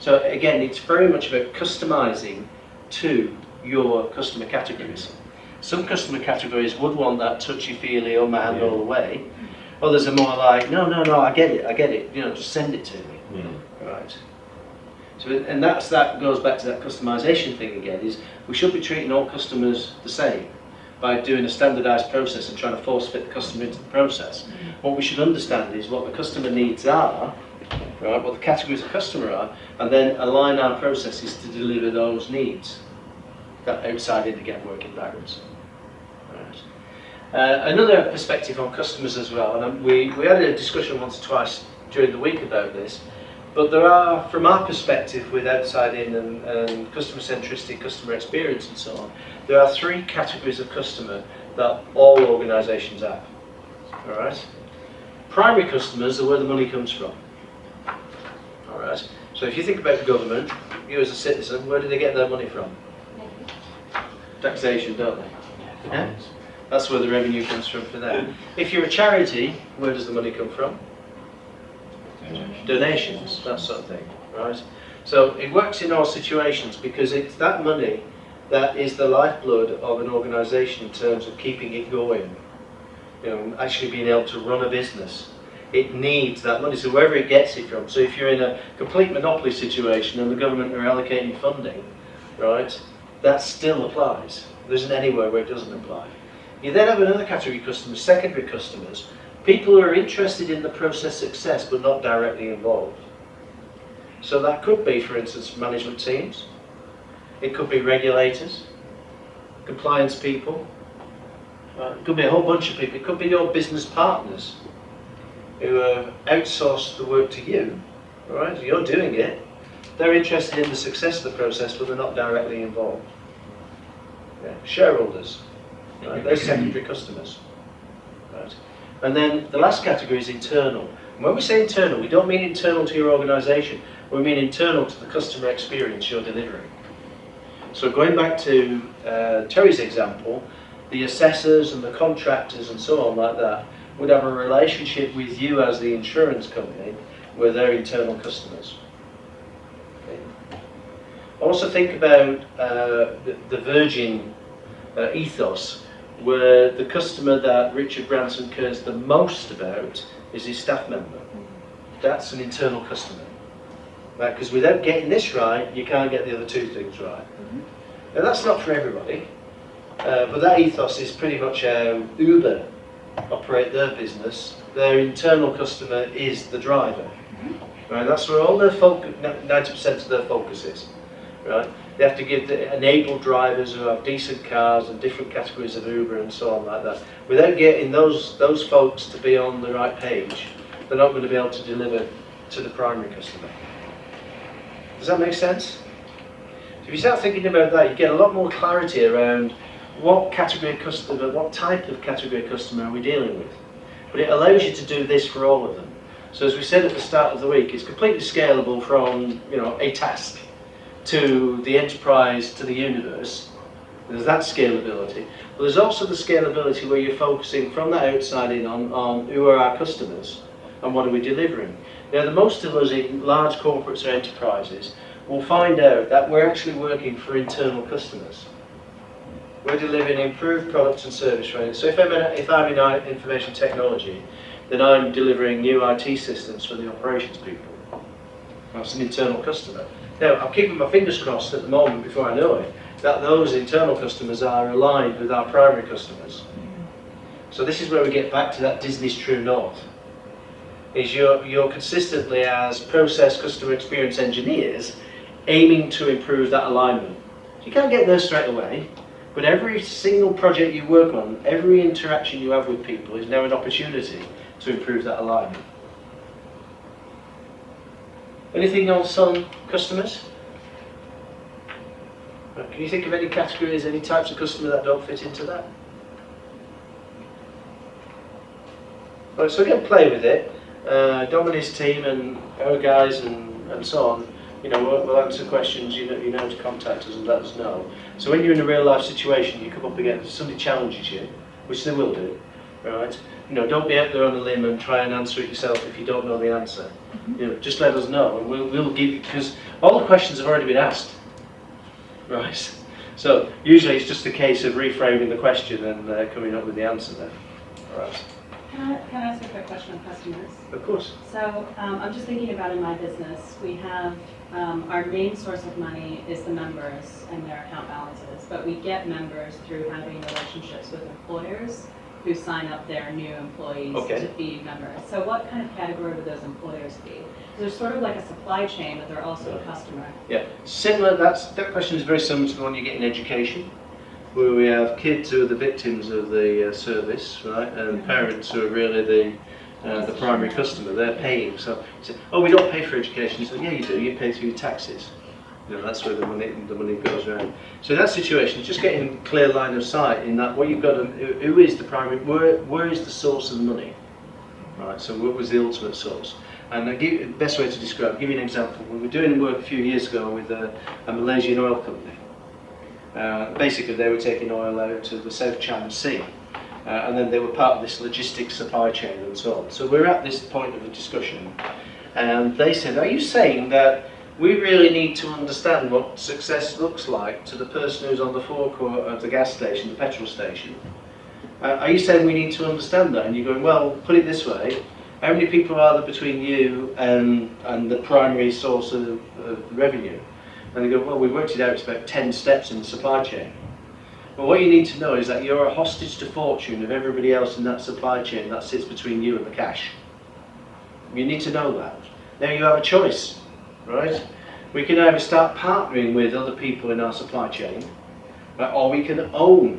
So again, it's very much about customizing to your customer categories. Some customer categories would want that touchy-feely, oh my hand all the way. Others are more like, no, I get it, you know, just send it to me. Right. So, and that goes back to that customization thing again, is we should be treating all customers the same by doing a standardized process and trying to force fit the customer into the process. What we should understand is what the customer needs are, right, what the categories of customer are, and then align our processes to deliver those needs. That outside-in again working backwards. Right. Another perspective on customers as well, and we had a discussion once or twice during the week about this, but there are, from our perspective with outside-in and customer centricity, customer experience and so on, there are three categories of customer that all organisations have. All right. Primary customers are where the money comes from. All right. So if you think about government, you as a citizen, where do they get their money from? Taxation, don't they? Yeah? That's where the revenue comes from for them. If you're a charity, where does the money come from? Donations, that sort of thing, right? So it works in all situations because it's that money that is the lifeblood of an organisation in terms of keeping it going. You know, actually being able to run a business. It needs that money, so wherever it gets it from. So if you're in a complete monopoly situation and the government are allocating funding, right, that still applies. There isn't anywhere where it doesn't apply. You then have another category of customers, secondary customers, people who are interested in the process success but not directly involved. So that could be, for instance, management teams, it could be regulators, compliance people, it could be a whole bunch of people, it could be your business partners who have outsourced the work to you, right? You're doing it, they're interested in the success of the process but they're not directly involved. Yeah. Shareholders, right? They're secondary customers. Right? And then the last category is internal. And when we say internal, we don't mean internal to your organisation, we mean internal to the customer experience you're delivering. So going back to Terry's example, the assessors and the contractors and so on like that would have a relationship with you as the insurance company with their internal customers. Okay. Also think about the Virgin ethos, where the customer that Richard Branson cares the most about is his staff member. That's an internal customer. Right? Because without getting this right, you can't get the other two things right. Now that's not for everybody, but that ethos is pretty much how Uber operate their business. Their internal customer is the driver. Right? That's where all their focus, 90% of their focus is. Right? They have to enable drivers who have decent cars and different categories of Uber and so on like that. Without getting those folks to be on the right page, they're not going to be able to deliver to the primary customer. Does that make sense? If you start thinking about that, you get a lot more clarity around what category of customer, what type of category of customer are we dealing with. But it allows you to do this for all of them. So as we said at the start of the week, it's completely scalable from, you know, a task to the enterprise to the universe. There's that scalability. But there's also the scalability where you're focusing from the outside in on who are our customers and what are we delivering. Now, the most of us in large corporates or enterprises will find out that we're actually working for internal customers. We're delivering improved products and service range. So if I'm in information technology, then I'm delivering new IT systems for the operations people. That's an internal customer. Now, I'm keeping my fingers crossed at the moment before I know it, that those internal customers are aligned with our primary customers. So this is where we get back to that Disney's True North. Is you're consistently, as process customer experience engineers, aiming to improve that alignment. You can't get there straight away, but every single project you work on, every interaction you have with people is now an opportunity to improve that alignment. Anything else on customers? Can you think of any categories, any types of customer that don't fit into that? Right, so again, play with it. Dom and his team and our guys and so on, you know, we'll answer questions. You know to contact us and let us know. So when you're in a real life situation, you come up against somebody challenges you, which they will do, right? You know, don't be out there on a limb and try and answer it yourself if you don't know the answer. You know, just let us know, and we'll give you, because all the questions have already been asked, right? So usually it's just a case of reframing the question and coming up with the answer then. All right. Can I ask a quick question on customers? Of course. So I'm just thinking about in my business, we have our main source of money is the members and their account balances, but we get members through having relationships with employers who sign up their new employees to be members. So what kind of category would those employers be? There's sort of like a supply chain, but they're also a customer. Yeah, similar. That question is very similar to the one you get in education, where we have kids who are the victims of the service, right, and parents who are really the primary customer. They're paying. So, oh, we don't pay for education. So yeah, you do. You pay through your taxes. You know, that's where the money goes around. So in that situation, just getting a clear line of sight in that what you've got, who is the primary, where is the source of the money, right? So what was the ultimate source? And the best way to describe, give you an example. We were doing work a few years ago with a Malaysian oil company. Basically, they were taking oil out to the South China Sea, and then they were part of this logistics supply chain and so on. So we're at this point of the discussion, and they said, "Are you saying that we really need to understand what success looks like to the person who's on the forecourt of the gas station, the petrol station? Are you saying we need to understand that?" And you're going, "Well, put it this way. How many people are there between you and the primary source of revenue?" And they go, "Well, we've worked it out, it's about 10 steps in the supply chain." But what you need to know is that you're a hostage to fortune of everybody else in that supply chain that sits between you and the cash. You need to know that. Now you have a choice, right? We can either start partnering with other people in our supply chain, or we can own